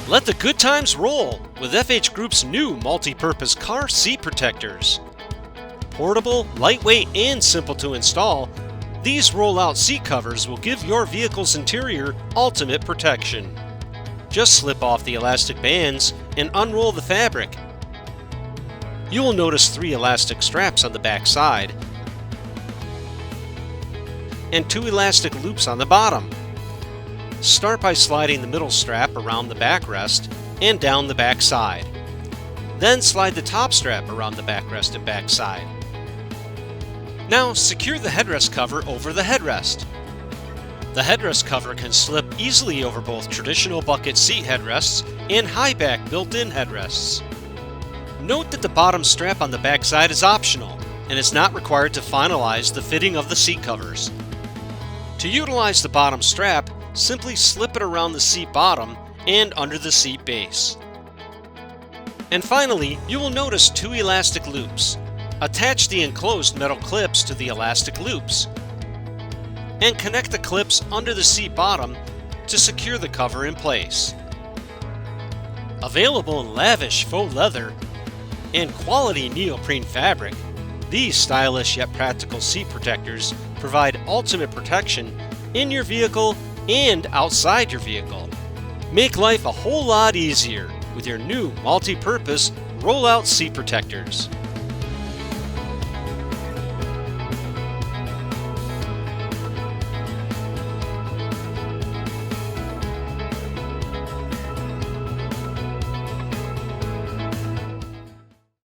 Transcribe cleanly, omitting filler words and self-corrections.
Let the good times roll with FH Group's new multi-purpose car seat protectors. Portable, lightweight, and simple to install, these roll-out seat covers will give your vehicle's interior ultimate protection. Just slip off the elastic bands and unroll the fabric. You will notice 3 elastic straps on the back side and 2 elastic loops on the bottom. Start by sliding the middle strap around the backrest and down the back side. Then slide the top strap around the backrest and back side. Now secure the headrest cover over the headrest. The headrest cover can slip easily over both traditional bucket seat headrests and high-back built-in headrests. Note that the bottom strap on the back side is optional and is not required to finalize the fitting of the seat covers. To utilize the bottom strap, simply slip it around the seat bottom and under the seat base. And finally, you will notice 2 elastic loops. Attach the enclosed metal clips to the elastic loops and connect the clips under the seat bottom to secure the cover in place. Available in lavish faux leather and quality neoprene fabric, these stylish yet practical seat protectors provide ultimate protection in your vehicle and outside your vehicle. Make life a whole lot easier with your new multi-purpose roll-out seat protectors.